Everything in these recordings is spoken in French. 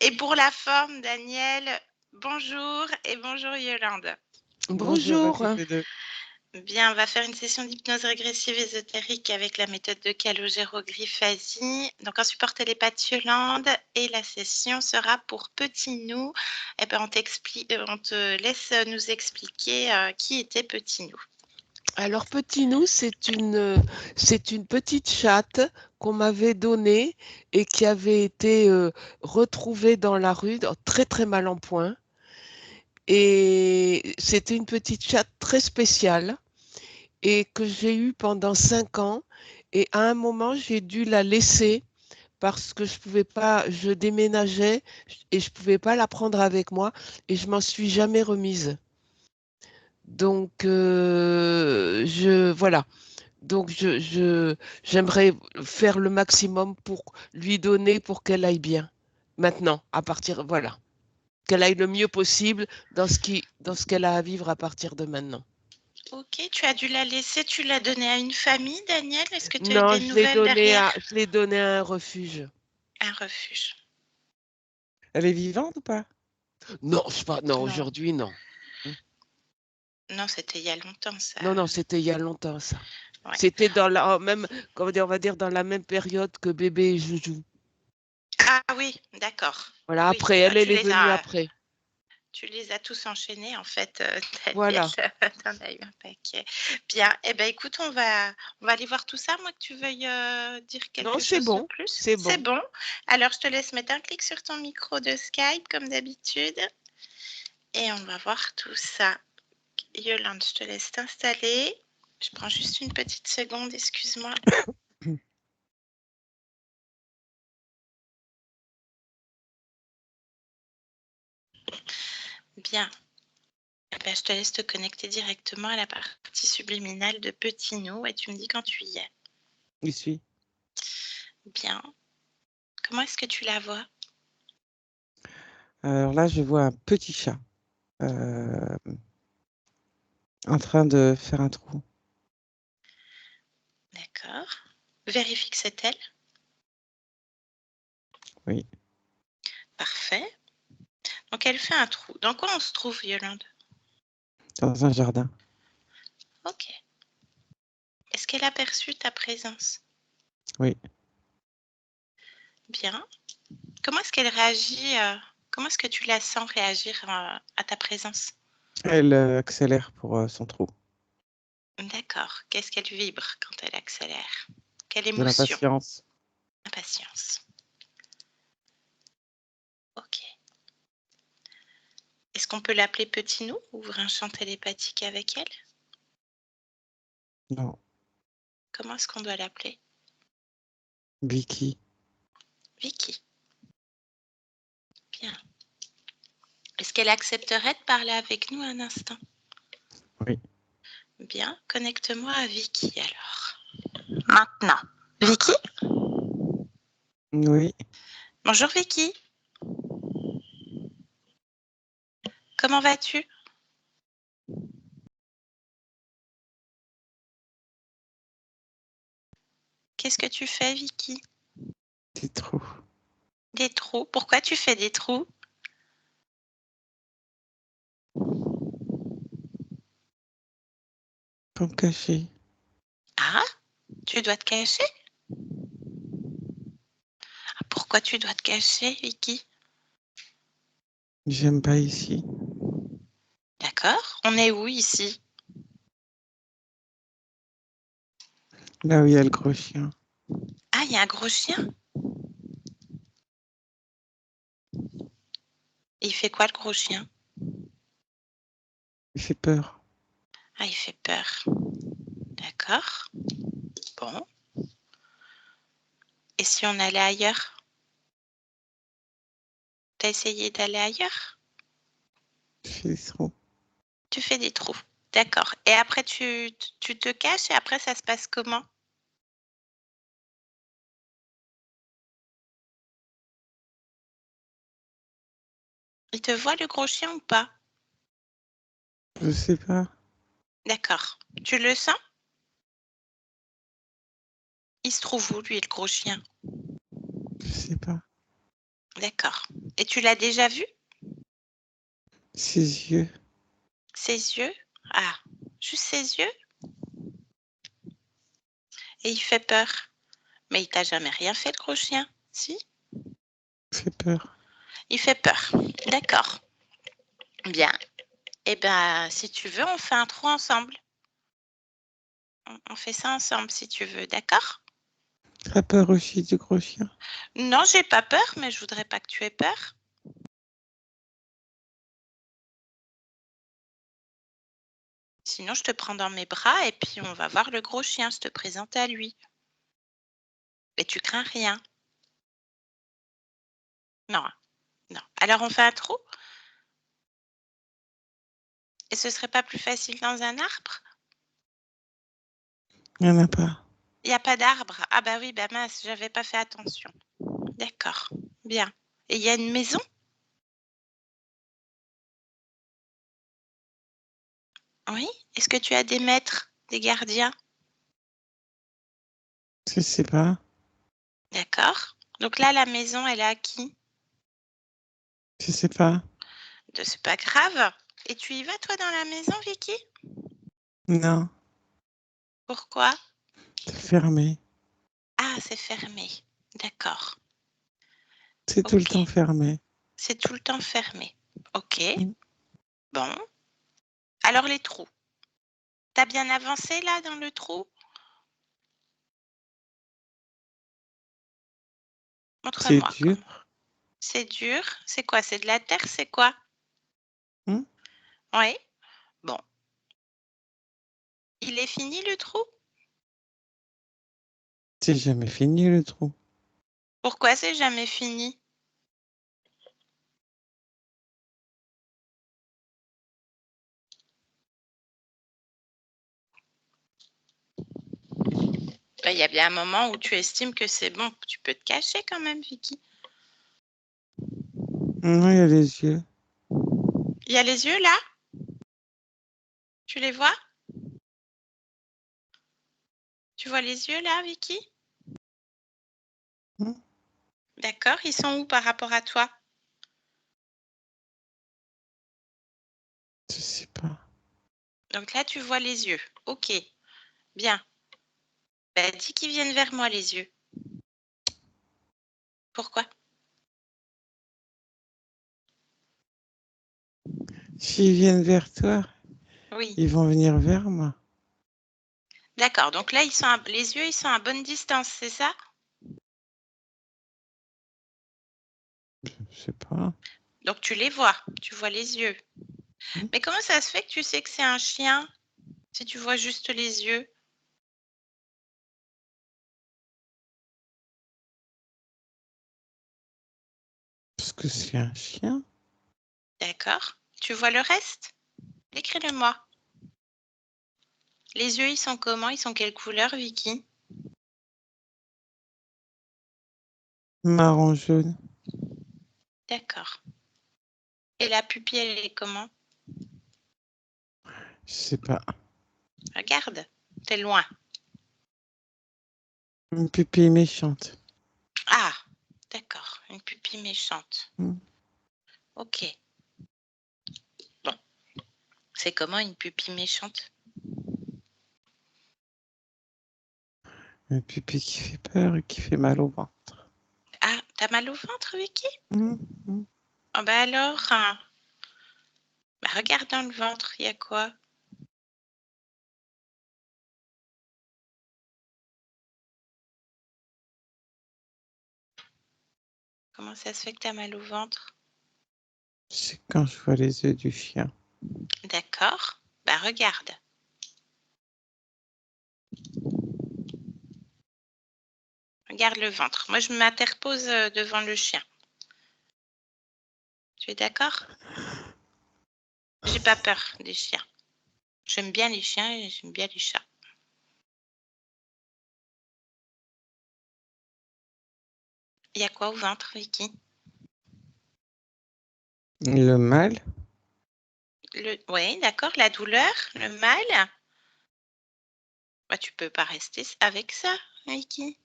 Et pour la forme, Daniel, bonjour et bonjour Yolande. Bonjour. Bien, on va faire une session d'hypnose régressive ésotérique avec la méthode de Calogero-Griffasi. Donc, on supporte les pattes Yolande et la session sera pour Petit Nou. Eh ben, on te laisse nous expliquer qui était Petit Nou. Alors, Petit Nou, c'est une petite chatte qu'on m'avait donnée et qui avait été retrouvée dans la rue, très très mal en point. Et c'était une petite chatte très spéciale et que j'ai eue pendant 5 ans. Et à un moment, j'ai dû la laisser parce que je pouvais pas, je déménageais et je pouvais pas la prendre avec moi et je m'en suis jamais remise. Donc, voilà. Donc, j'aimerais faire le maximum pour lui donner pour qu'elle aille bien. Maintenant, voilà. Qu'elle aille le mieux possible dans ce qu'elle a à vivre à partir de maintenant. Ok, tu as dû la laisser, tu l'as donnée à une famille, Daniel? Est-ce que tu as eu Non, des nouvelles derrière? je l'ai donnée à un refuge. Un refuge. Elle est vivante ou pas? Non, non, Non. aujourd'hui, non. Non, c'était il y a longtemps, ça. Non, c'était il y a longtemps, ça. Ouais. C'était dans la même, on va dire, dans la même période que bébé et Joujou. Ah oui, d'accord. Voilà, Oui, après, elle est venue après. Tu les as tous enchaînés, en fait, Daniel. Voilà. T'en as eu un paquet. Bien, eh ben, écoute, on va aller voir tout ça, moi que tu veuilles dire quelque chose de plus. C'est bon. C'est bon. Alors, je te laisse mettre un clic sur ton micro de Skype, comme d'habitude. Et on va voir tout ça. Yolande, je te laisse t'installer. Je prends juste une petite seconde, excuse-moi. Bien. Eh ben, je te laisse te connecter directement à la partie subliminale de Petit Nou et tu me dis quand tu y es. J'y suis. Bien. Comment est-ce que tu la vois? Alors là, je vois un petit chat en train de faire un trou. D'accord. Vérifie que c'est elle. Oui. Parfait. Donc, elle fait un trou. Dans quoi on se trouve, Yolande? Dans un jardin. Ok. Est-ce qu'elle a perçu ta présence? Oui. Bien. Comment est-ce qu'elle réagit? Comment est-ce que tu la sens réagir à ta présence? Elle accélère pour son trou. D'accord. Qu'est-ce qu'elle vibre quand elle accélère? Quelle De émotion? l'impatience. Impatience. Ok. Est-ce qu'on peut l'appeler Petit Nou? Ouvrir un champ télépathique avec elle? Non. Comment est-ce qu'on doit l'appeler? Vicky. Vicky. Bien. Est-ce qu'elle accepterait de parler avec nous un instant? Oui. Bien. Connecte-moi à Vicky alors. Maintenant. Vicky? Oui. Bonjour Vicky. Comment vas-tu? Qu'est-ce que tu fais, Vicky? Des trous. Des trous. Pourquoi tu fais des trous? Pour me cacher. Ah, tu dois te cacher? Pourquoi tu dois te cacher, Vicky? J'aime pas ici. D'accord. On est où ici? Là où il y a le gros chien. Ah, il y a un gros chien? Et il fait quoi, le gros chien? Il fait peur. Ah, il fait peur. D'accord. Bon. Et si on allait ailleurs? T'as essayé d'aller ailleurs? Je fais des trous. Tu fais des trous. D'accord. Et après, tu te caches et après, ça se passe comment? Il te voit, le gros chien, ou pas? Je sais pas. D'accord. Tu le sens? Il se trouve où, lui, le gros chien? Je sais pas. D'accord. Et tu l'as déjà vu? Ses yeux. Ses yeux? Ah, juste ses yeux? Et il fait peur. Mais il t'a jamais rien fait, le gros chien? Si? Fait peur. Il fait peur. D'accord. Bien. Eh bien, si tu veux, on fait un trou ensemble. On fait ça ensemble, si tu veux, d'accord? T'as peur aussi du gros chien? Non, j'ai pas peur, mais je voudrais pas que tu aies peur. Sinon, je te prends dans mes bras et puis on va voir le gros chien. Je te présente à lui. Et tu crains rien. Non, non. Alors, on fait un trou? Et ce serait pas plus facile dans un arbre? Il n'y en a pas. Il n'y a pas d'arbre. Ah bah oui, bah mince, j'avais pas fait attention. D'accord, bien. Et il y a une maison? Oui. Est-ce que tu as des maîtres, des gardiens? Je sais pas. D'accord. Donc là, la maison, elle est à qui? Je sais pas. C'est pas grave. Et tu y vas, toi, dans la maison, Vicky? Non, Pourquoi? c'est fermé. Ah, c'est fermé. D'accord. C'est tout le Ok. temps fermé. C'est tout le temps fermé. Ok. Mm. Bon. Alors, les trous. T'as bien avancé, là, dans le trou? C'est Montre-moi dur. comment. C'est dur. C'est quoi? C'est de la terre? C'est quoi? Mm. Oui. Bon. Il est fini, le trou? C'est jamais fini le trou. Pourquoi c'est jamais fini? Bah, il y a bien un moment où tu estimes que c'est bon. Tu peux te cacher quand même, Vicky. Non, il y a les yeux. Il y a les yeux, là? Tu les vois? Tu vois les yeux, là, Vicky? Mm. D'accord. Ils sont où par rapport à toi? Je sais pas. Donc là, tu vois les yeux. Ok. Bien. Bah, dis qu'ils viennent vers moi, les yeux. Pourquoi? S'ils viennent vers toi, Oui. ils vont venir vers moi. D'accord. Donc là, les yeux, ils sont à bonne distance, c'est ça? Je sais pas. Donc tu les vois. Tu vois les yeux. Mm. Mais comment ça se fait que tu sais que c'est un chien si tu vois juste les yeux? Parce que c'est un chien. D'accord. Tu vois le reste? Décris-le-moi. Les yeux, ils sont comment? Ils sont quelle couleur, Vicky? Marron jaune. D'accord. Et la pupille, elle est comment? Je sais pas. Regarde, t'es loin. Une pupille méchante. Ah, d'accord, une pupille méchante. Mm. Ok. Bon, c'est comment une pupille méchante? Une pupille qui fait peur et qui fait mal au ventre. Ah, t'as mal au ventre, Vicky? Mm. Mm. Oh, bah alors, hein. Bah, regarde dans le ventre, il y a quoi? Comment ça se fait que t'as mal au ventre? C'est quand je vois les yeux du chien. D'accord. Bah, regarde. Regarde le ventre. Moi, je m'interpose devant le chien. Tu es d'accord? J'ai pas peur des chiens. J'aime bien les chiens et j'aime bien les chats. Il y a quoi au ventre, Vicky? Le mal, Oui, d'accord, la douleur, le mal. Bah, tu peux pas rester avec ça, Vicky.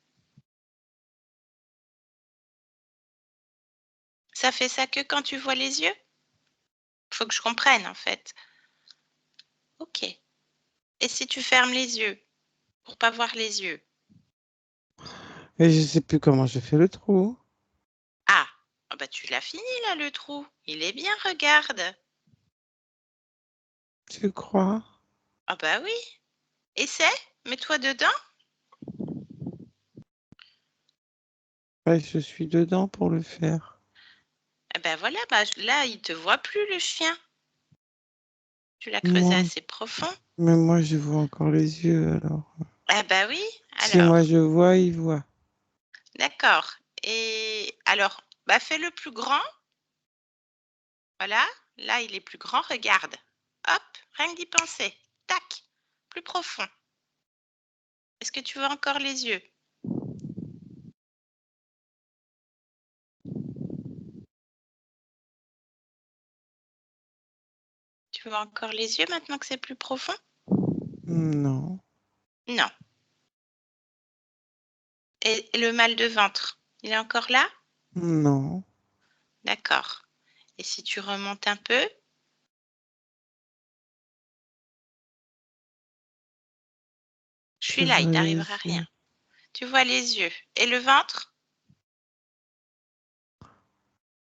Ça fait ça que quand tu vois les yeux? Faut que je comprenne, en fait. OK. Et si tu fermes les yeux, pour pas voir les yeux? Et je sais plus comment je fais le trou. Ah! Ah bah, tu l'as fini là, le trou. Il est bien, regarde. Tu crois? Ah bah oui. Essaie, mets-toi dedans. Ouais, je suis dedans pour le faire. Eh ben voilà, bah, là, il te voit plus le chien. Tu l'as creusé Moi, assez profond. mais moi, je vois encore les yeux, alors. Ah bah oui, Si moi alors, je vois, il voit. d'accord. Et alors, bah fais-le plus grand. Voilà, là, il est plus grand, regarde. Hop, rien que d'y penser. Tac, plus profond. Est-ce que tu vois encore les yeux? Tu vois encore les yeux maintenant que c'est plus profond? Non, Non. Et le mal de ventre, il est encore là? non. D'accord. Et si tu remontes un peu? Je Je suis là, il vois les t'arrivera rien. yeux. Tu vois les yeux. Et le ventre?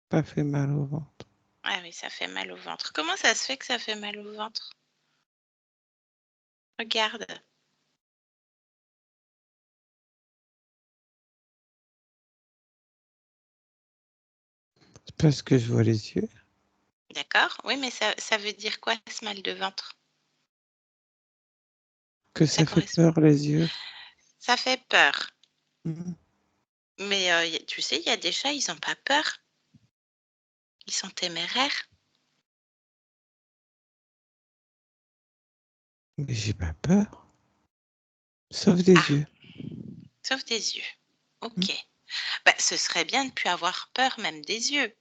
Pas fait mal au ventre. Ah oui, ça fait mal au ventre. Comment ça se fait que ça fait mal au ventre? Regarde. C'est parce que je vois les yeux. D'accord? Oui, mais ça veut dire quoi, ce mal de ventre? Que Ça ça fait correspond. peur, les yeux. Ça fait peur. Mhm. Mais tu sais, il y a des chats, ils n'ont pas peur. Ils sont téméraires. Mais j'ai pas peur. Sauf des Ah, yeux. sauf des yeux. Mhm. OK. Bah, ce serait bien de ne plus avoir peur même des yeux.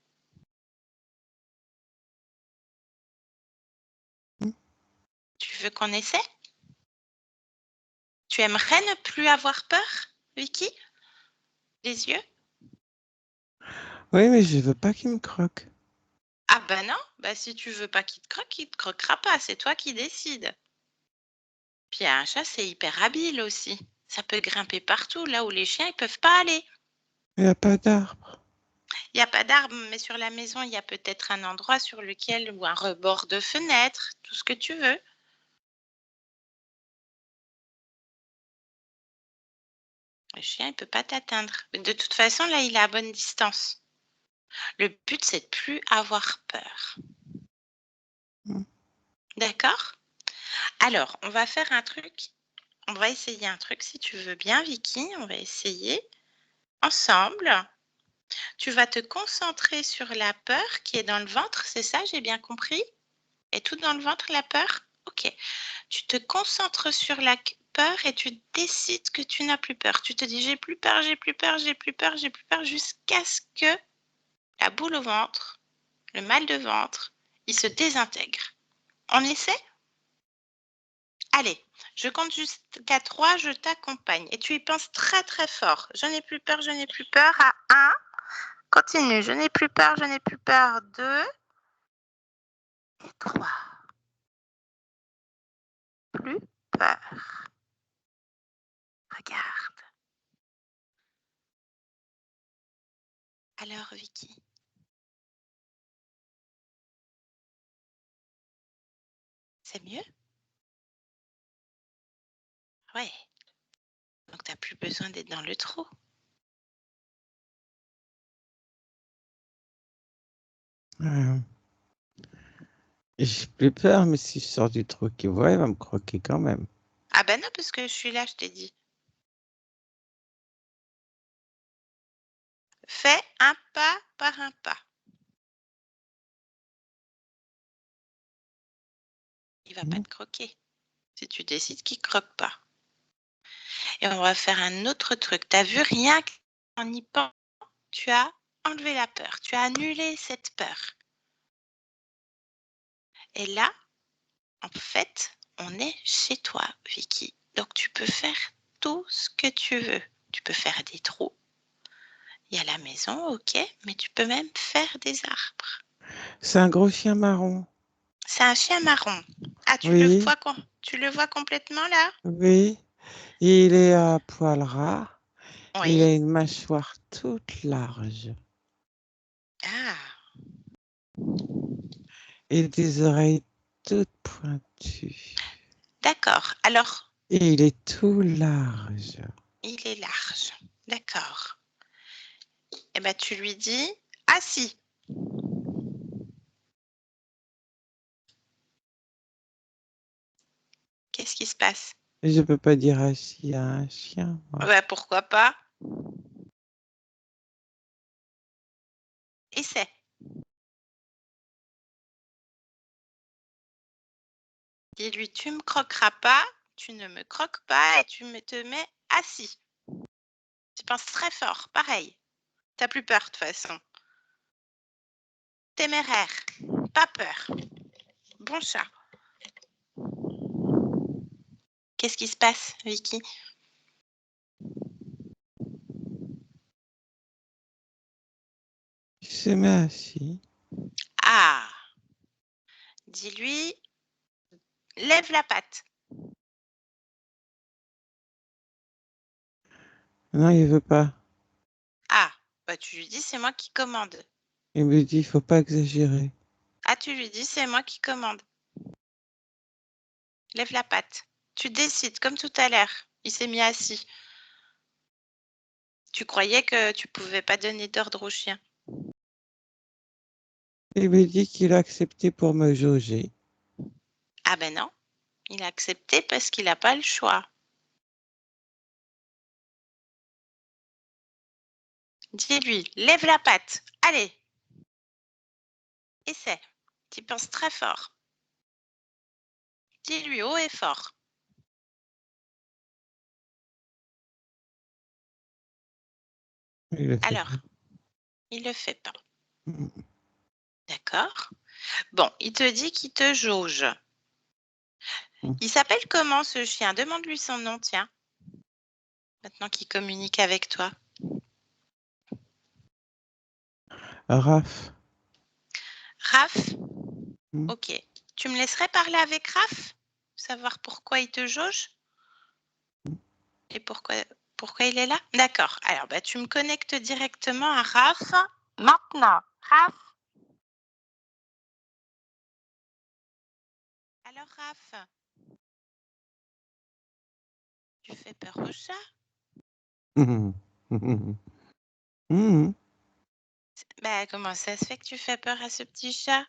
Tu veux qu'on essaie? Tu aimerais ne plus avoir peur, Vicky? Les yeux? Oui, mais je veux pas qu'il me croque. Ah bah non, bah si tu veux pas qu'il te croquera pas, c'est toi qui décides. Puis un chat, c'est hyper habile aussi. Ça peut grimper partout, là où les chiens, ils peuvent pas aller. Il n'y a pas d'arbre. Il y a pas d'arbre, mais sur la maison, il y a peut-être un endroit sur lequel ou un rebord de fenêtre, tout ce que tu veux. Le chien, il peut pas t'atteindre. De toute façon, là, il est à bonne distance. Le but, c'est de plus avoir peur. Mhm. D'accord? Alors, on va faire un truc. On va essayer un truc, si tu veux bien, Vicky. On va essayer ensemble. Tu vas te concentrer sur la peur qui est dans le ventre, c'est ça, j'ai bien compris? Est tout dans le ventre, la peur? OK. Tu te concentres sur la peur et tu décides que tu n'as plus peur. Tu te dis: «J'ai plus peur, j'ai plus peur, j'ai plus peur, j'ai plus peur», jusqu'à ce que la boule au ventre, le mal de ventre, il se désintègre. On essaie? Allez, je compte jusqu'à 3, je t'accompagne et tu y penses très, très fort. Je n'ai plus peur, je n'ai plus peur. À 1, continue. Je n'ai plus peur, je n'ai plus peur. 2 et 3. Plus peur. Regarde. Alors, Vicky, c'est mieux? Ouais. Donc, tu n'as plus besoin d'être dans le trou. Euh, j'ai plus peur, mais si je sors du trou qu'il voit, il va me croquer quand même. Ah ben non, parce que je suis là, je t'ai dit. Fais un pas par un pas. Il va pas Mhm. te croquer. Si tu décides qu'il croque pas. Et on va faire un autre truc. Tu as vu, rien qu'en y pensant, tu as enlevé la peur. Tu as annulé cette peur. Et là, en fait, on est chez toi, Vicky. Donc, tu peux faire tout ce que tu veux. Tu peux faire des trous. Il y a la maison, ok, mais tu peux même faire des arbres. C'est un gros chien marron. C'est un chien marron. Ah, Oui, tu le vois complètement là? oui. Il est à poil ras. Il Oui. a une mâchoire toute large Ah, et des oreilles toutes pointues. d'accord. Alors, Et il est tout large. il est large. D'accord. Eh bien, tu lui dis assis. Qu'est-ce qui se passe? Et je peux pas dire assis à un chien, moi. Ouais, pourquoi pas? Essaie. Dis-lui, tu me croqueras pas, tu ne me croques pas et te mets assis. Tu penses très fort, pareil. T'as plus peur de toute façon. Téméraire, pas peur. Bon chat. Qu'est-ce qui se passe, Vicky? Il se met assis. Ah, dis-lui, lève la patte. Non, il veut pas. Ah, bah tu lui dis, c'est moi qui commande. Il me dit, il faut pas exagérer. Ah, tu lui dis, c'est moi qui commande. Lève la patte. Tu décides, comme tout à l'heure. Il s'est mis assis. Tu croyais que tu pouvais pas donner d'ordre au chien. Il me dit qu'il a accepté pour me jauger. Ah ben non, il a accepté parce qu'il n'a pas le choix. Dis-lui, lève la patte. Allez, essaie. Tu penses très fort. Dis-lui haut et fort. Il le fait Alors, pas. il le fait pas. Mm. D'accord? Bon, il te dit qu'il te jauge. Mm. Il s'appelle comment ce chien? Demande-lui son nom, tiens. Maintenant qu'il communique avec toi. Raph. Raph? Mm. Ok. Tu me laisserais parler avec Raph? Savoir pourquoi il te jauge? Et pourquoi il est là? D'accord. Alors, bah, tu me connectes directement à Raph. Maintenant, Raph. Alors, Raph, tu fais peur au chat? Mm. Mm. Mm. Bah, comment ça se fait que tu fais peur à ce petit chat?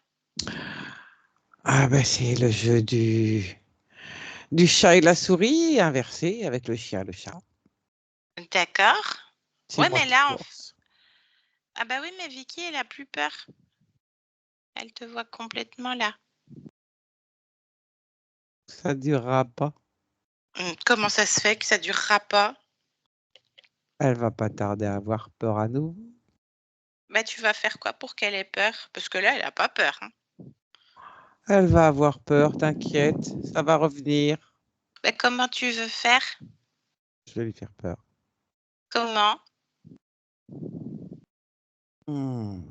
Ah ben c'est le jeu du chat et la souris inversé avec le chien et le chat. D'accord. C'est Ouais, moi mais qui là, force. ah bah oui, mais Vicky, elle a plus peur. Elle te voit complètement là. Ça durera pas. Comment ça se fait que ça durera pas? Elle va pas tarder à avoir peur à nous. Bah, tu vas faire quoi pour qu'elle ait peur? Parce que là, elle a pas peur, hein. Elle va avoir peur, t'inquiète, ça va revenir. Bah, comment tu veux faire? Je vais lui faire peur. Comment? Hmm.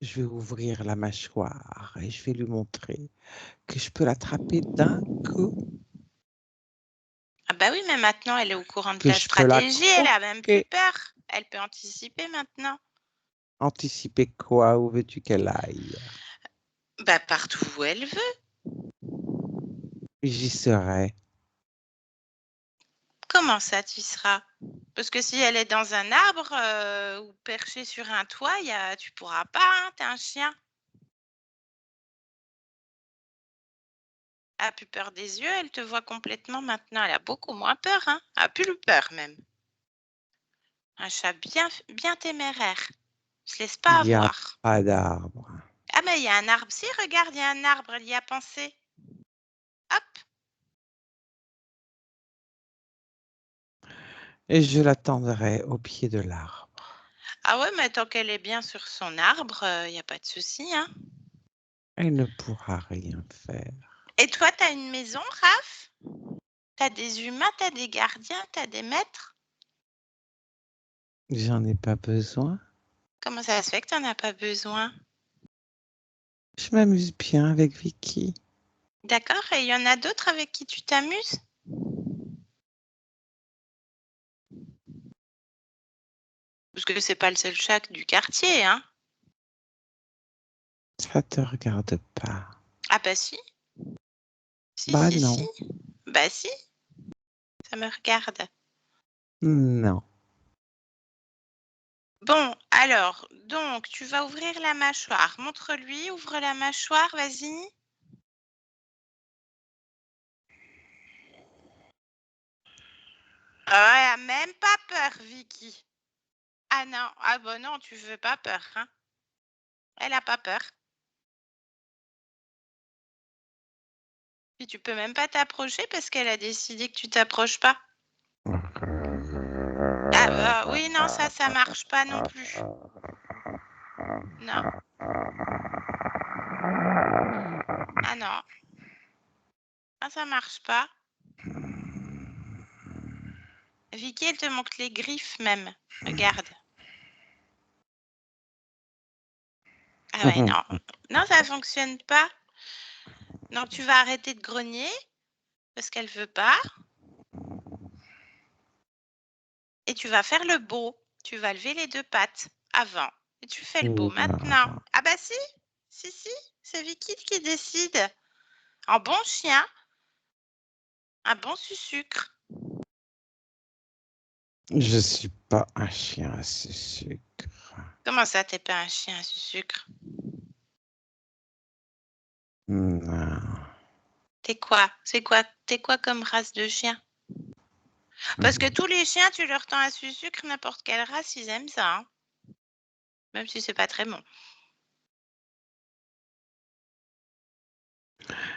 Je vais ouvrir la mâchoire et je vais lui montrer que je peux l'attraper d'un coup, Ah bah oui, mais maintenant, elle est au courant de que la je peux la stratégie, elle a même plus croquer. peur. Elle peut anticiper maintenant. Anticiper quoi? Où veux-tu qu'elle aille? Bah, partout où elle veut. J'y serai. Comment ça, tu seras? Parce que si elle est dans un arbre ou perchée sur un toit, tu pourras pas, hein, t'es un chien. Elle a plus peur des yeux, elle te voit complètement maintenant. Elle a beaucoup moins peur, hein. Elle a plus peur même. Un chat bien téméraire. Se laisse pas Il n'y a avoir. pas d'arbre. Ah mais il y a un arbre. Si, regarde, il y a un arbre, elle y a pensé. Hop. Et je l'attendrai au pied de l'arbre. Ah ouais, mais tant qu'elle est bien sur son arbre, il n'y a pas de souci, hein. Elle ne pourra rien faire. Et toi, t'as une maison, Raph? T'as des humains, t'as des gardiens, t'as des maîtres? J'en ai pas besoin. Comment ça se fait que tu n'en as pas besoin? Je m'amuse bien avec Vicky. D'accord, et il y en a d'autres avec qui tu t'amuses? Parce que c'est pas le seul chat du quartier, hein? Ça te regarde pas. Ah bah si. Si, Bah si, si. non. Bah si, ça me regarde. Non. Bon, alors, donc, tu vas ouvrir la mâchoire. Montre-lui, ouvre la mâchoire, vas-y. Ah ouais, même pas peur, Vicky. Ah non, ah bah non, tu veux pas peur, hein? Elle a pas peur. Puis tu peux même pas t'approcher parce qu'elle a décidé que tu t'approches pas. Ah bah oui, non, ça marche pas non plus. Non. Ah non. Ah, ça marche pas. Vicky, elle te montre les griffes même. Regarde. Ah ouais, non. Non, ça fonctionne pas. Non, tu vas arrêter de grogner parce qu'elle veut pas. Et tu vas faire le beau. Tu vas lever les deux pattes avant. Et tu fais le beau maintenant. Ah bah si, si, c'est Vicky qui décide. Un bon chien, un bon sucre. Je suis pas un chien à sucre. Comment ça, t'es pas un chien à sucre? Non. T'es quoi? T'es quoi comme race de chien? Parce que tous les chiens, tu leur tends un sucre, n'importe quelle race, ils aiment ça, hein. Même si c'est pas très bon.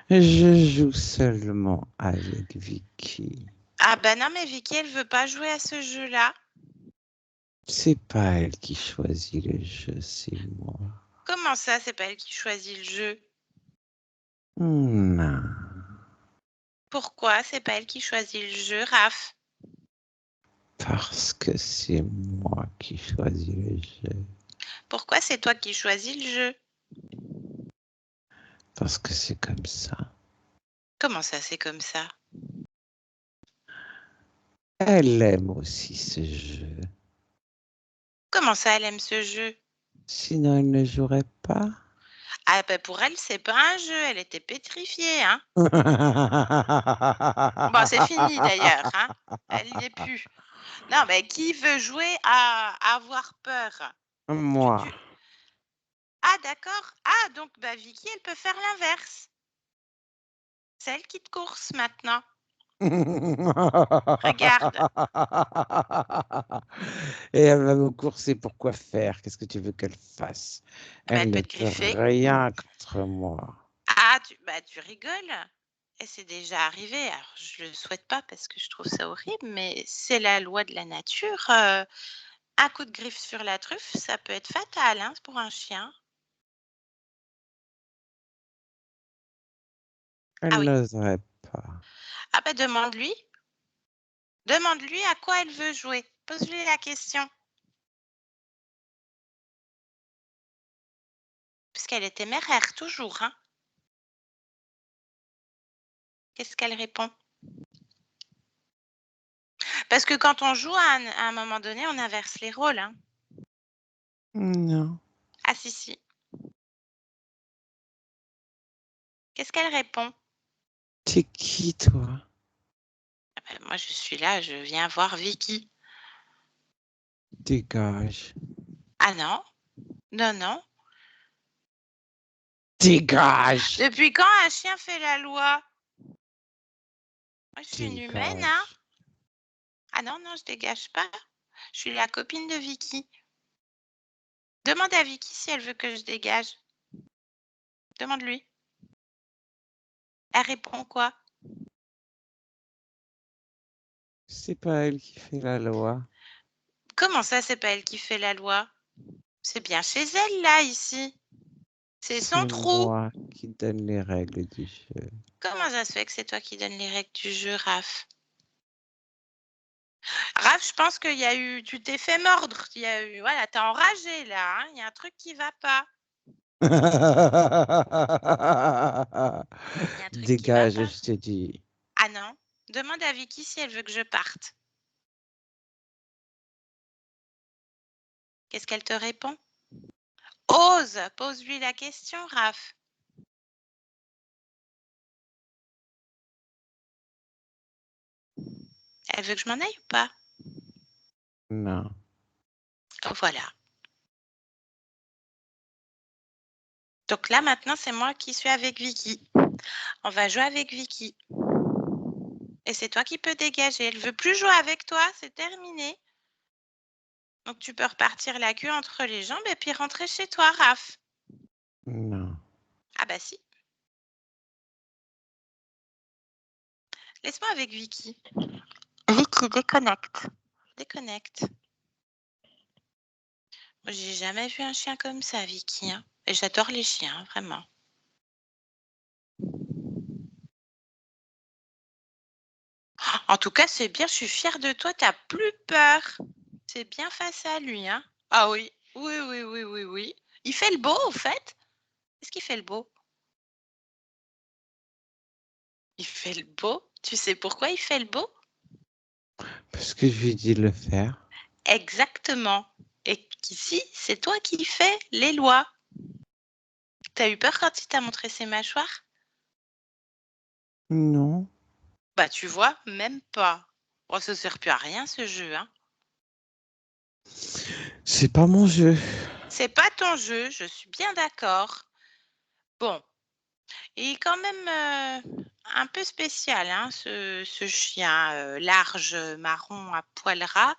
Je joue seulement avec Vicky. Ah bah non, mais Vicky, elle veut pas jouer à ce jeu-là. C'est pas elle qui choisit le jeu, c'est moi. Comment ça, c'est pas elle qui choisit le jeu? Non. Pourquoi c'est pas elle qui choisit le jeu, Raph? Parce que c'est moi qui choisis le jeu. Pourquoi c'est toi qui choisis le jeu? Parce que c'est comme ça. Comment ça, c'est comme ça? Elle aime aussi ce jeu. Comment ça, elle aime ce jeu? Sinon, elle ne jouerait pas. Ah bah pour elle, c'est pas un jeu, elle était pétrifiée, hein. Bon, c'est fini d'ailleurs, hein. Elle y est plus. Non, mais qui veut jouer à avoir peur? Moi. Ah d'accord. Ah donc bah Vicky, elle peut faire l'inverse. C'est elle qui te course maintenant. Regarde. Et elle va me courser pour quoi faire? Qu'est-ce que tu veux qu'elle fasse? Bah, elle Elle peut ne te peut griffer. rien contre moi. Ah, tu rigoles? Et c'est déjà arrivé. Alors, je le souhaite pas parce que je trouve ça horrible, mais c'est la loi de la nature. Un coup de griffe sur la truffe, ça peut être fatal, hein, pour un chien. Ah Elle oui. n'oserait pas. Ah bah demande-lui. Demande-lui à quoi elle veut jouer. Pose-lui la question. Puisqu'elle est téméraire, toujours, hein. Qu'est-ce qu'elle répond? Parce que quand on joue, à un moment donné, on inverse les rôles, hein. Non. Ah si, si. Qu'est-ce qu'elle répond? T'es qui, toi? Ah bah, moi, je suis là, je viens voir Vicky. Dégage. Ah non? Non, non. Dégage! Depuis quand un chien fait la loi? Moi, je suis une humaine, hein. Dégage. Ah non, non, je dégage pas. Je suis la copine de Vicky. Demande à Vicky si elle veut que je dégage. Demande-lui. Elle répond quoi? C'est pas elle qui fait la loi. Comment ça, c'est pas elle qui fait la loi? C'est bien chez elle, là, ici. C'est son C'est trou. moi qui donne les règles du jeu. Comment ça se fait que c'est toi qui donnes les règles du jeu, Raph? Raph, je pense qu'il y a eu, tu t'es fait mordre. Il y a eu, voilà, t'es enragé là. Hein. Il y a un truc qui va pas. Il y a un truc qui va Dégage, pas. je te dis. Ah non. Demande à Vicky si elle veut que je parte. Qu'est-ce qu'elle te répond? Ose, pose-lui la question, Raph. Elle veut que je m'en aille ou pas? Non. Oh, voilà. Donc là, maintenant, c'est moi qui suis avec Vicky. On va jouer avec Vicky. Et c'est toi qui peux dégager. Elle veut plus jouer avec toi, c'est terminé. Donc tu peux repartir la queue entre les jambes et puis rentrer chez toi, Raph. Non. Ah bah si. Laisse-moi avec Vicky. Vicky, déconnecte. Déconnecte. J'ai jamais vu un chien comme ça, Vicky. Hein. Et j'adore les chiens, vraiment. En tout cas, c'est bien, je suis fière de toi, t'as plus peur. C'est bien face à lui, hein? Ah oui, oui, oui, oui, oui, oui. Il fait le beau, au fait? Est-ce qu'il fait le beau? Il fait le beau? Tu sais pourquoi il fait le beau? Parce que je lui dis de le faire. Exactement. Et qu'ici, c'est toi qui fais les lois. T'as eu peur quand il t'a montré ses mâchoires? Non. Bah, tu vois, même pas. Oh, ça sert plus à rien, ce jeu, hein. C'est pas mon jeu. C'est pas ton jeu, je suis bien d'accord. Bon, il est quand même un peu spécial, hein, ce chien large, marron à poil ras.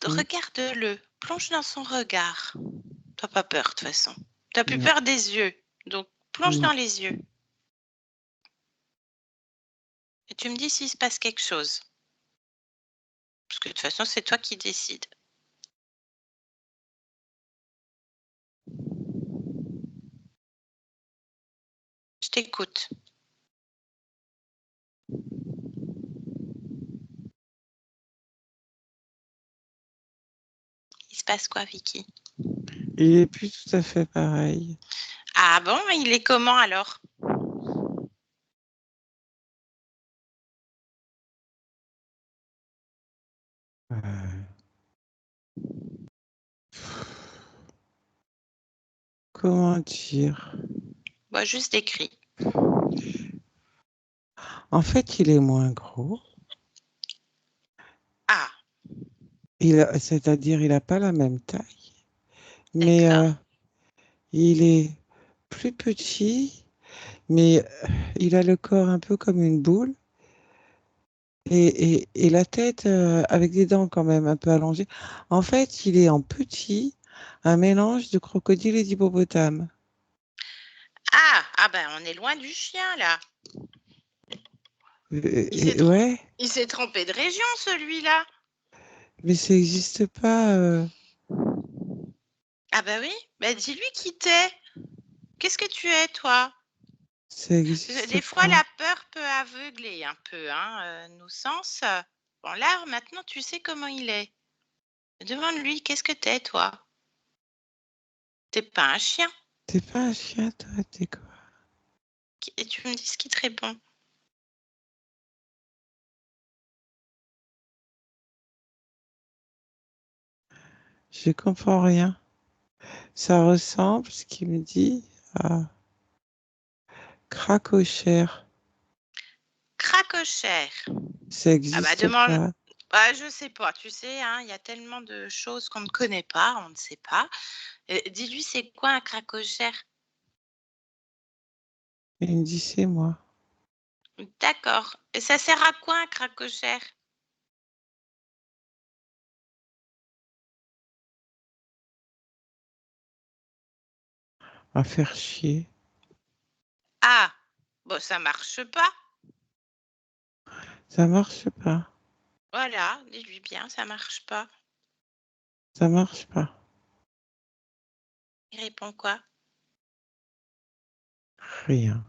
Regarde-le, plonge dans son regard. T'as pas peur, de toute façon. T'as plus Non. peur des yeux, donc plonge Non. dans les yeux. Et tu me dis s'il se passe quelque chose. Parce que de toute façon, c'est toi qui décides. Je t'écoute. Il se passe quoi, Vicky? Il est plus tout à fait pareil. Ah bon, il est comment alors? Euh, Comment dire? Bah, juste écrit. En fait, il est moins gros. Ah, C'est-à-dire, il n'a pas la même taille. Mais d'accord. il est plus petit, mais il a le corps un peu comme une boule et la tête avec des dents quand même un peu allongées. En fait, il est en petit, un mélange de crocodile et d'hippopotame. Ah ben on est loin du chien là. Ouais, Il s'est trompé de région celui-là. mais ça n'existe pas. Ah bah oui, bah dis-lui qui t'es. Qu'est-ce que tu es toi? Ça Parce que n'existe des fois pas. la peur peut aveugler un peu nos sens. Bon là maintenant tu sais comment il est. Demande-lui qu'est-ce que t'es toi? T'es pas un chien. T'es pas un chien, toi, t'es quoi? Et tu me dis ce qui te répond. Je comprends rien. Ça ressemble, ce qu'il me dit, à Cracochère. Cracochère. Ça Ah bah n'existe demande. pas. Bah, je sais pas, tu sais, hein, il y a tellement de choses qu'on ne connaît pas, on ne sait pas. Dis-lui, c'est quoi un cracochère? Il me dit, c'est moi. D'accord. Et ça sert à quoi un cracochère? À faire chier. Ah, bon, ça marche pas. Ça marche pas. Voilà, dis-lui bien, ça marche pas. Ça marche pas. Il répond quoi? Rien.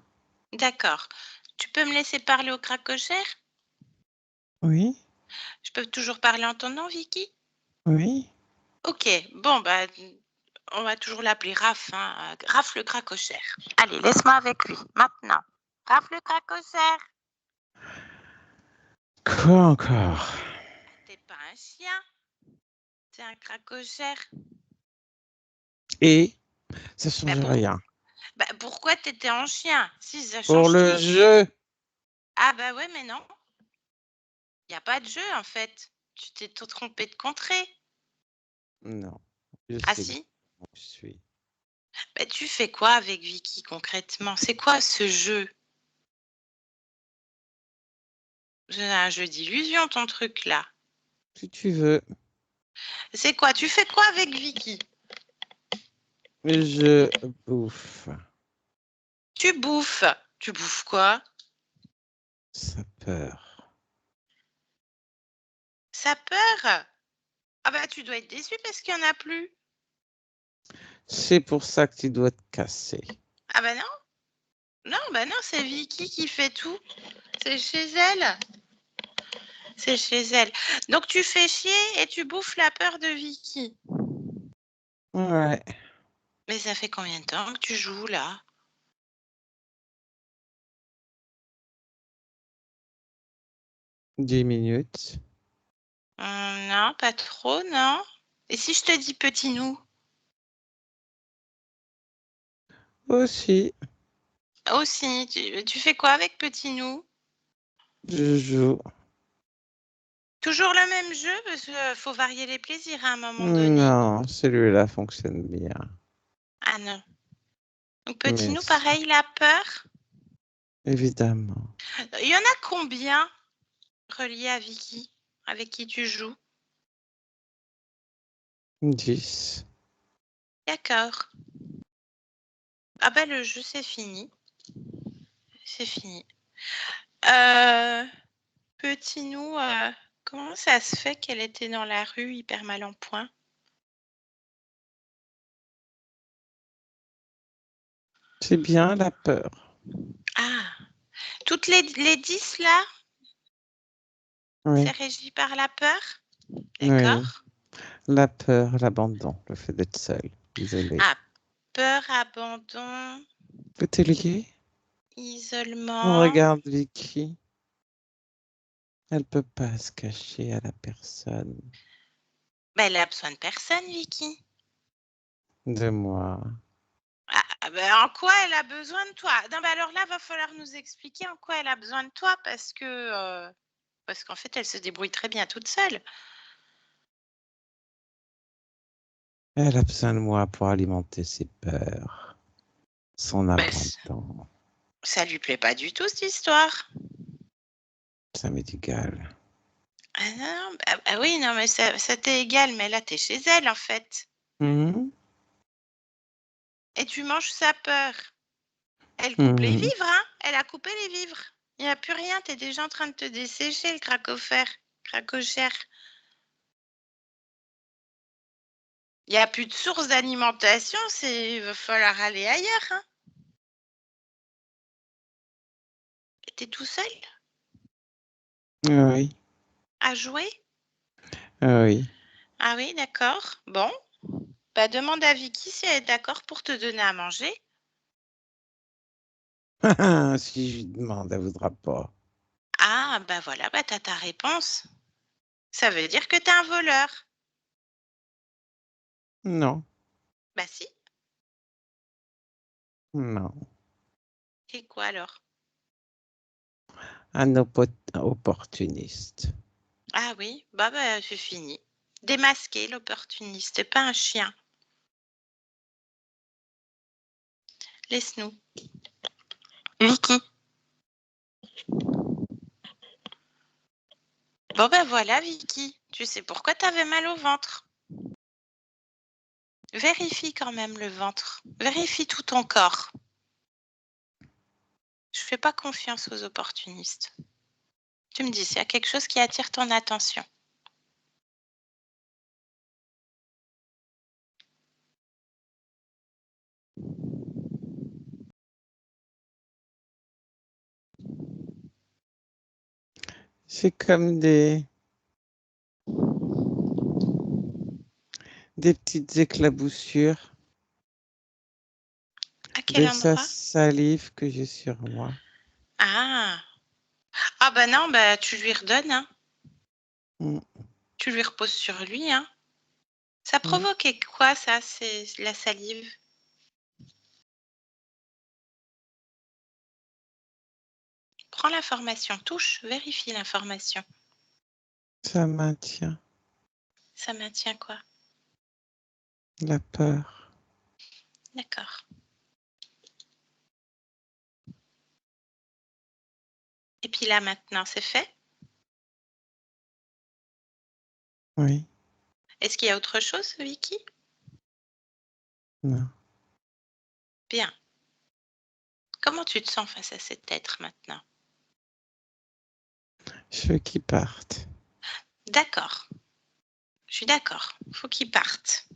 D'accord. Tu peux me laisser parler au cracochère? Oui, Je peux toujours parler en ton nom, Vicky? oui. OK, bon, bah, on va toujours l'appeler Raph, hein, Raph le cracochère. Allez, laisse-moi avec lui, maintenant. Raph le cracochère. Quoi encore? T'es pas un chien, t'es un cracochère. Et ça Bah, change rien. pourquoi t'étais en chien? Si, ça Pour change le tout. jeu. Ah bah ouais, mais non. Il y a pas de jeu, en fait. Tu t'es tout trompé de contrée. Non, je Ah sais bien si? où je suis. Bah, tu fais quoi avec Vicky, concrètement? C'est quoi ce jeu? C'est un jeu d'illusion, ton truc, là. Si tu veux, C'est quoi? Tu fais quoi avec Vicky? je bouffe. Tu bouffes. Tu bouffes quoi? Ça peur. Ça peur? Ah bah, tu dois être déçu parce qu'il y en a plus. C'est C'est pour ça que tu dois te casser. Ah bah non. Non, bah non, c'est Vicky qui fait tout. C'est chez elle. C'est chez elle. Donc tu fais chier et tu bouffes la peur de Vicky. Ouais, Mais ça fait combien de temps que tu joues là? 10 minutes. Non, pas trop, non. Et si je te dis petit nous? Aussi, Aussi, tu fais quoi avec petit nous? je joue. Toujours le même jeu parce qu'il faut varier les plaisirs à un moment donné. Non, celui-là fonctionne bien. Ah non. Donc petit Mais nous, pareil, la peur. évidemment, Il y en a combien reliés à Vicky, avec qui tu joues? 10. D'accord. Ah bah le jeu c'est fini. C'est fini. Petit nous, comment ça se fait qu'elle était dans la rue hyper mal en point? C'est bien la peur. Ah! Toutes les 10 là, c'est Oui, régi par la peur? oui. D'accord. La peur, l'abandon, le fait d'être seul, isolé. Ah, peur, abandon, Tout est lié. isolement. Regarde Vicky. Elle peut pas se cacher à la personne Bah, elle a besoin de personne, Vicky. de moi. Ah bah, en quoi elle a besoin de toi? Non, bah, alors là, va falloir nous expliquer en quoi elle a besoin de toi parce qu'en fait, elle se débrouille très bien toute seule. Elle a besoin de moi pour alimenter ses peurs, son Bah, abandon. ça lui plaît pas du tout cette histoire. Ça m'est égal. Ah non, bah oui, non, mais ça t'est égal, mais là, t'es chez elle, en fait. Mhm, Et tu manges sa peur. Elle coupe les mhm. vivres, hein? Elle a coupé les vivres. Il n'y a plus rien, t'es déjà en train de te dessécher, le cracochère. Il n'y a plus de source d'alimentation, il va falloir aller ailleurs, hein? T'es tout seul Oui, à jouer? oui. Ah oui, d'accord. Bon, bah demande à Vicky si elle est d'accord pour te donner à manger. Si je lui demande, elle voudra pas. Ah, bah voilà, bah t'as ta réponse. Ça veut dire que t'es un voleur. Non, Bah si. non. Et quoi alors? Un opportuniste. Ah oui, bah c'est fini. Démasqué l'opportuniste, pas un chien. Laisse-nous. Vicky. Bon ben voilà, Vicky. Tu sais pourquoi t'avais mal au ventre. Vérifie quand même le ventre. Vérifie tout ton corps. Je fais pas confiance aux opportunistes. Tu me dis s'il y a quelque chose qui attire ton attention. C'est comme des petites éclaboussures À quel de sa endroit? salive que j'ai sur moi. Ah! Ah bah non, bah tu lui redonnes, hein. Mm, Tu lui reposes sur lui, hein. Ça mm. provoquait quoi ça, c'est la salive? Prends l'information, touche, vérifie l'information. Ça maintient Ça maintient quoi? la peur. D'accord. Et puis là maintenant, c'est fait? Oui, Est-ce qu'il y a autre chose, Vicky? non. Bien. Comment tu te sens face à cet être maintenant? Je veux qu'ils partent. D'accord. Je suis d'accord. Faut qu'il parte.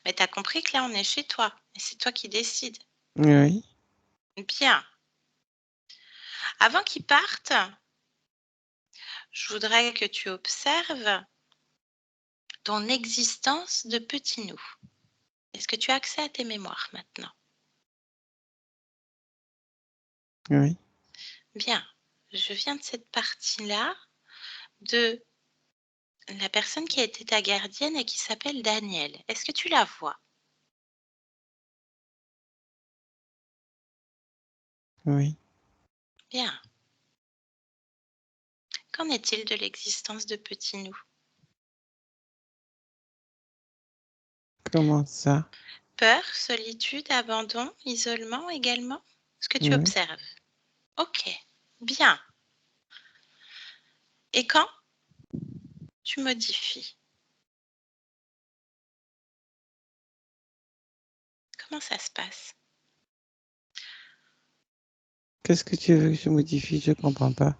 Mais tu as compris que là, on est chez toi et c'est toi qui décides. Oui, Bien. Avant qu'il parte, je voudrais que tu observes ton existence de petit nous. Est-ce que tu as accès à tes mémoires maintenant? oui, Bien. Je viens de cette partie-là de la personne qui a été ta gardienne et qui s'appelle Danielle. Est-ce que tu la vois? oui. Bien. Qu'en est-il de l'existence de petit nous? Comment ça? Peur, solitude, abandon, isolement également? Ce que tu Oui. observes. Ok, bien. Et quand tu modifies, comment ça se passe? Qu'est-ce que tu veux que je modifie? Je comprends pas.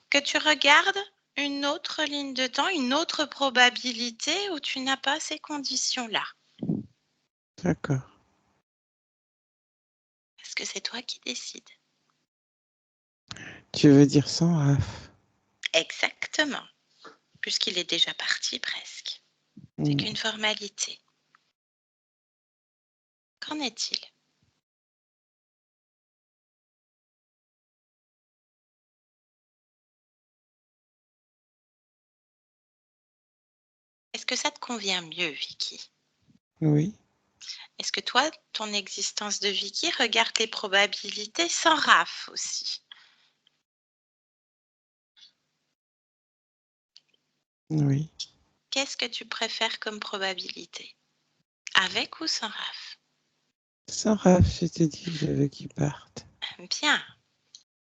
Que tu regardes une autre ligne de temps, une autre probabilité où tu n'as pas ces conditions-là. D'accord. Parce que c'est toi qui décides. Tu veux dire sans raf? Exactement, puisqu'il est déjà parti presque. C'est Mm. qu'une formalité. Qu'en est-il? Est-ce que ça te convient mieux, Vicky? Oui, Est-ce que toi, ton existence de Vicky regarde les probabilités sans RAF aussi? oui. Qu'est-ce que tu préfères comme probabilité? Avec ou sans RAF? Sans raf, je te dis, je veux qu'ils partent. Bien,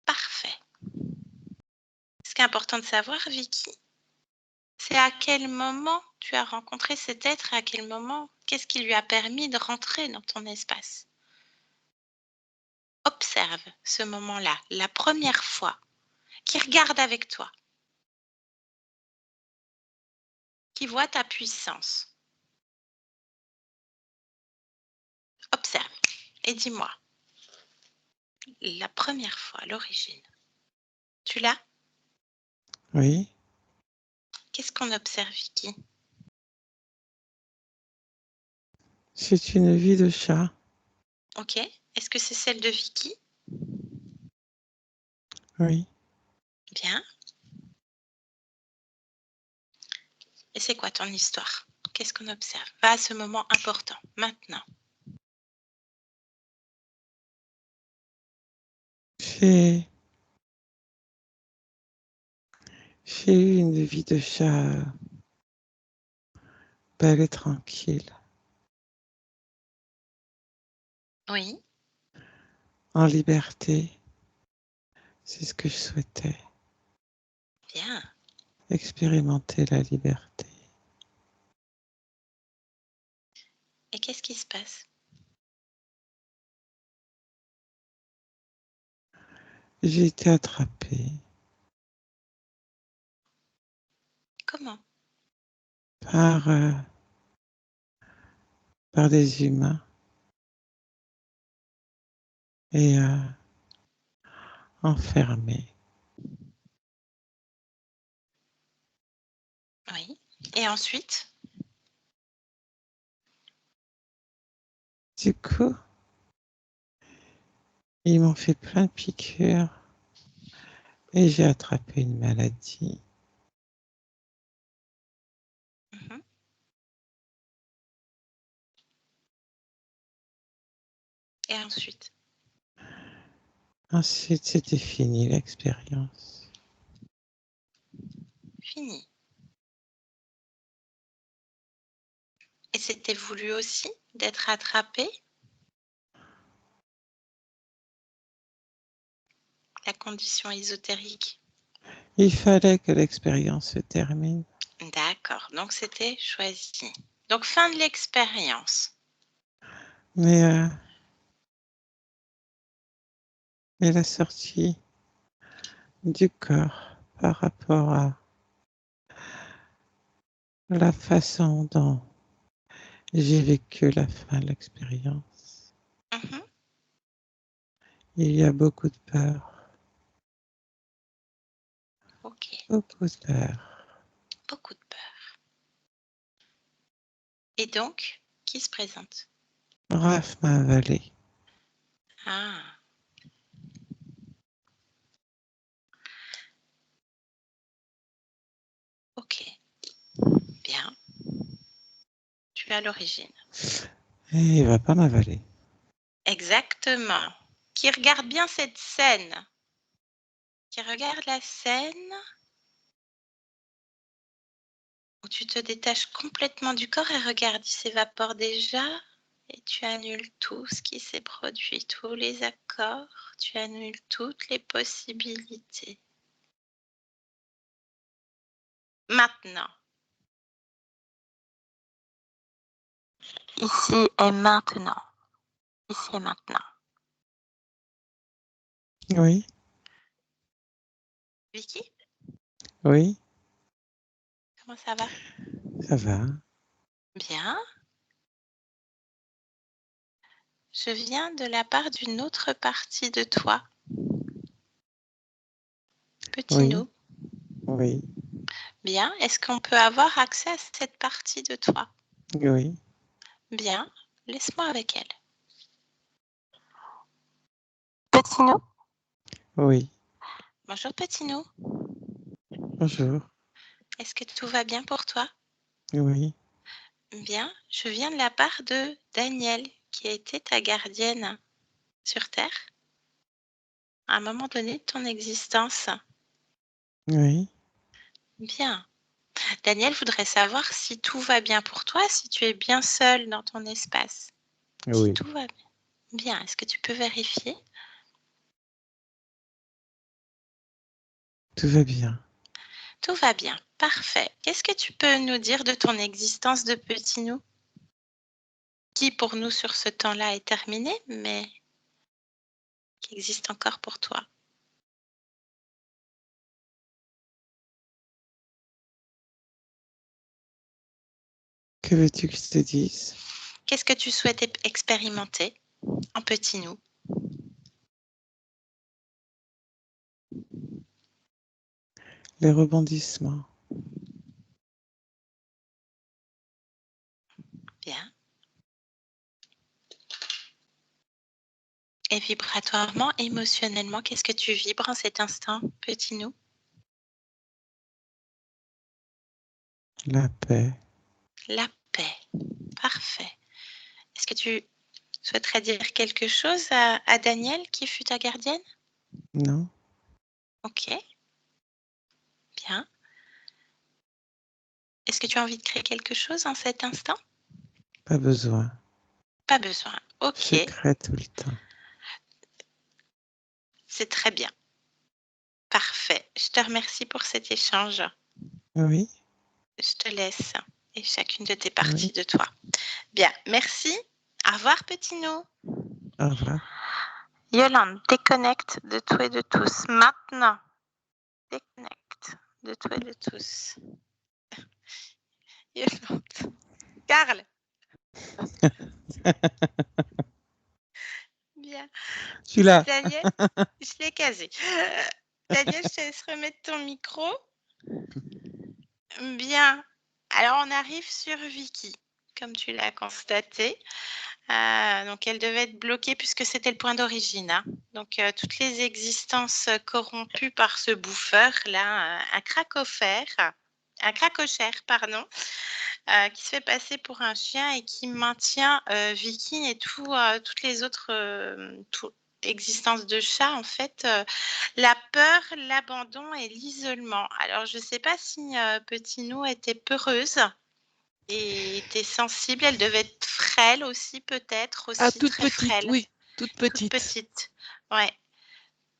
parfait. Ce qui est important de savoir, Vicky, c'est à quel moment tu as rencontré cet être et à quel moment, qu'est-ce qui lui a permis de rentrer dans ton espace. Observe ce moment-là, la première fois, qui regarde avec toi, qui voit ta puissance. Observe et dis-moi, la première fois, l'origine, tu l'as? Oui, Qu'est-ce qu'on observe, Vicky? c'est une vie de chat. Ok. Est-ce que c'est celle de Vicky? Oui, Bien. Et c'est quoi ton histoire? Qu'est-ce qu'on observe? Va à ce moment important, maintenant. j'ai j'ai eu une vie de chat belle et tranquille, Oui, en liberté. C'est ce que je souhaitais, bien. expérimenter la liberté. Et qu'est-ce qui se passe? J'ai été attrapée Comment? par, par des humains et enfermée. Et ensuite? Du coup, ils m'ont fait plein de piqûres et j'ai attrapé une maladie. Mhm. Et ensuite? Ensuite, c'était fini l'expérience. Fini. Et c'était voulu aussi d'être attrapé? La condition ésotérique. Il fallait que l'expérience se termine. D'accord, donc c'était choisi. Donc fin de l'expérience. Mais la sortie du corps par rapport à la façon dont j'ai vécu la fin de l'expérience. Mhm. Il y a beaucoup de peur, Ok, beaucoup de peur. beaucoup de peur. Et donc, qui se présente? Raph m'a avalé. Ah, ok, bien. Tu es à l'origine. Et il va pas m'avaler. Exactement. Qui regarde bien cette scène? Qui regarde la scène où tu te détaches complètement du corps et regarde, il s'évapore déjà et tu annules tout ce qui s'est produit, tous les accords, tu annules toutes les possibilités. Maintenant. Ici et maintenant. Ici et maintenant. Oui, Vicky, oui, comment ça va? ça va. Bien. Je viens de la part d'une autre partie de toi. Petit Oui, nous. oui, Bien. Est-ce qu'on peut avoir accès à cette partie de toi? oui. Bien. Laisse-moi avec elle. Petit nous. Oui, Bonjour petit nous. bonjour. Est-ce que tout va bien pour toi? Oui, Bien. Je viens de la part de Danielle, qui a été ta gardienne sur Terre à un moment donné de ton existence. oui, Bien. Daniel voudrait savoir si tout va bien pour toi, si tu es bien seul dans ton espace. Si oui. tout va bien. Bien, est-ce que tu peux vérifier? Tout va bien. Tout va bien, parfait. Qu'est-ce que tu peux nous dire de ton existence de petit nous? Qui pour nous sur ce temps-là est terminé, mais qui existe encore pour toi? Que veux-tu que je te dise? Qu'est-ce que tu souhaites expérimenter en petit nous? Les rebondissements. Bien. Et vibratoirement, émotionnellement, qu'est-ce que tu vibres en cet instant, petit nous? La paix. La paix. Parfait. Est-ce que tu souhaiterais dire quelque chose à Danielle qui fut ta gardienne? Non, Ok, bien. Est-ce que tu as envie de créer quelque chose en cet instant? pas besoin. Pas besoin. Ok, Je crée tout le temps. c'est très bien. Parfait. Je te remercie pour cet échange. Oui, Je te laisse et chacune de tes oui. parties de toi. Bien, merci. Au revoir, petit nous. Au revoir. Yolande, déconnecte de tout et de tous. Maintenant, déconnecte de tout et de tous. Yolande. Carl. Bien. Celui-là. Daniel, je l'ai casé. Daniel, je te laisse remettre ton micro. Bien. Alors, on arrive sur Vicky, comme tu l'as constaté. Donc, elle devait être bloquée puisque c'était le point d'origine, hein. Donc, toutes les existences corrompues par ce bouffeur-là, un cracochère, pardon, qui se fait passer pour un chien et qui maintient Vicky et toutes les autres existences de chat, en fait, la peur, l'abandon et l'isolement. Alors, je ne sais pas si Petit Nou était peureuse et était sensible. Elle devait être frêle aussi, peut-être, Ah, aussi toute très petite, frêle, oui, toute toute petite. petite. Ouais.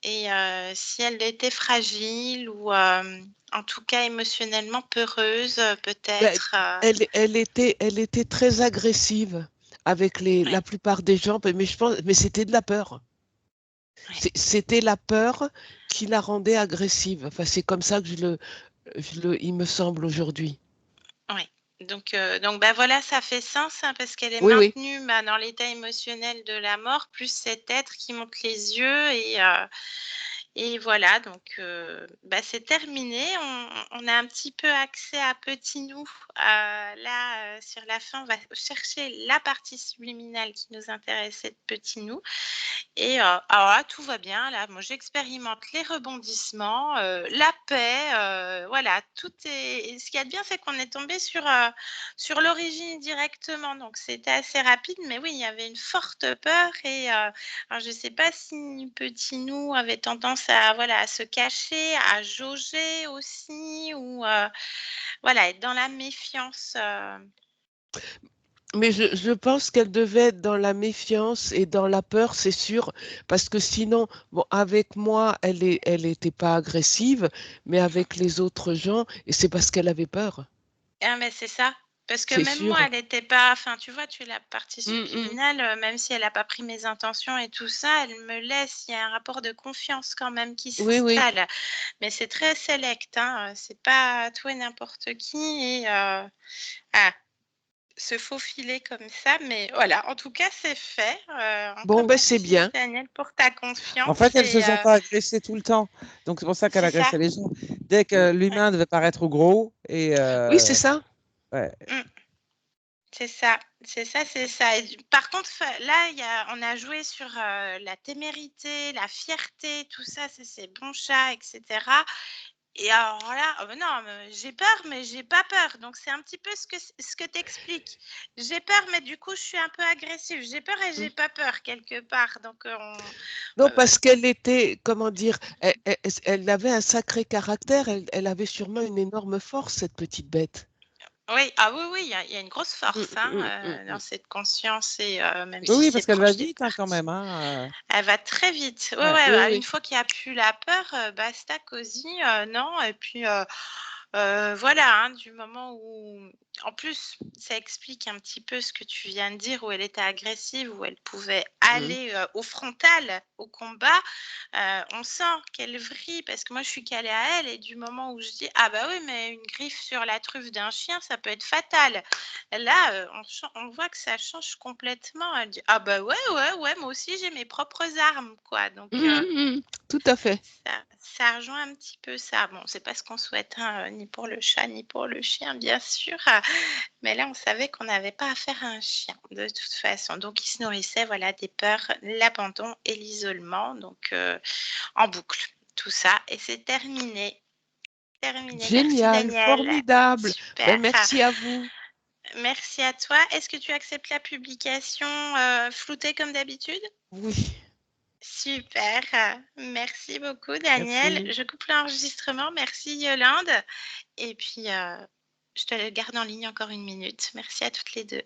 Et si elle était fragile ou en tout cas émotionnellement peureuse, Ben, peut-être. elle était très agressive avec Ouais, la plupart des gens, mais je pense, mais c'était de la peur. ouais, C'était la peur qui la rendait agressive. Enfin, c'est comme ça que il me semble aujourd'hui. ouais. Donc bah voilà, ça fait sens, hein, parce qu'elle est Oui, oui. maintenue dans l'état émotionnel de la mort, plus cet être qui monte les yeux et voilà, donc bah, c'est terminé. On a un petit peu accès à Petit Nou. Là, sur la fin, on va chercher la partie subliminale qui nous intéressait de Petit Nou. Et alors là, tout va bien. Là, moi, j'expérimente les rebondissements, la paix. Voilà, tout est. Et ce qu'il y a de bien, c'est qu'on est tombé sur l'origine directement. Donc, c'était assez rapide. Mais oui, il y avait une forte peur. Et alors, je ne sais pas si Petit Nou avait tendance voilà, à se cacher, à jauger aussi, ou voilà, être dans la méfiance. Mais je pense qu'elle devait être dans la méfiance et dans la peur, c'est sûr, parce que sinon, bon, avec moi, elle était pas agressive, mais Mhm. avec les autres gens, et c'est parce qu'elle avait peur, Ah, mais c'est ça. Parce que c'est même moi, sûr. elle n'était pas. Enfin, tu vois, tu es la partie Mm, mm. subliminale, même si elle n'a pas pris mes intentions et tout ça, elle me laisse. Il y a un rapport de confiance quand même qui Oui, oui. s'installe. Mais c'est très select, hein. C'est pas tout et n'importe qui. Et ah, se faufiler comme ça. Mais voilà, en tout cas, c'est fait. Bon, Encore ben c'est merci, bien. Daniel, pour ta En fait, confiance. elle se Et sent pas agressée tout le temps. Donc, c'est pour ça qu'elle c'est ça. agressait les gens. Dès que Ouais. l'humain devait paraître gros, et Oui, c'est ça. ouais. Mm. C'est ça, c'est ça, c'est ça. Et par contre, là, on a joué sur la témérité, la fierté, tout ça, c'est bon chat, etc. Et alors là, oh, non, j'ai peur, mais j'ai pas peur. Donc, c'est un petit peu ce que tu expliques. J'ai peur, mais du coup, je suis un peu agressive. J'ai peur et Mm. j'ai pas peur, quelque part. Donc, Non, euh, parce qu'elle était, comment dire, elle avait un sacré caractère, elle avait sûrement une énorme force, cette petite bête. oui, ah oui, oui, il y a une grosse Mm, force, hein, mm, mm, dans mm. cette conscience. Et même Oui, si oui, c'est parce qu'elle va proche des vite hein, quand parties. même. Hein. Elle va très vite. Ouais, Ouais. ouais, Oui, bah, une oui. fois qu'il y a plus la peur, basta cosy, non et puis, voilà, hein, du moment où en plus, ça explique un petit peu ce que tu viens de dire, où elle était agressive, où elle pouvait Mm. aller, au frontal, au combat. On sent qu'elle vrille parce que moi, je suis calée à elle et du moment où je dis: «Ah bah oui, mais une griffe sur la truffe d'un chien, ça peut être fatal». Là, on voit que ça change complètement. Elle dit: «Ah bah ouais, ouais, ouais, moi aussi j'ai mes propres armes, quoi». Mm, Donc mm, mm. Tout à fait. ça rejoint un petit peu ça. Bon, c'est pas ce qu'on souhaite, hein, ni pour le chat, ni pour le chien, bien sûr, mais là, on savait qu'on n'avait pas affaire à un chien, de toute façon. Donc il se nourrissait, voilà, des peurs, l'abandon et l'isolement, donc en boucle, tout ça et c'est terminé. Terminé. Merci Génial, Daniel. formidable. Super. Ben, merci à vous. Merci à toi. Est-ce que tu acceptes la publication, floutée comme d'habitude? Oui, Super. Merci beaucoup Daniel. merci. Je coupe l'enregistrement. Merci Yolande et puis, je te garde en ligne encore une minute. Merci à toutes les 2.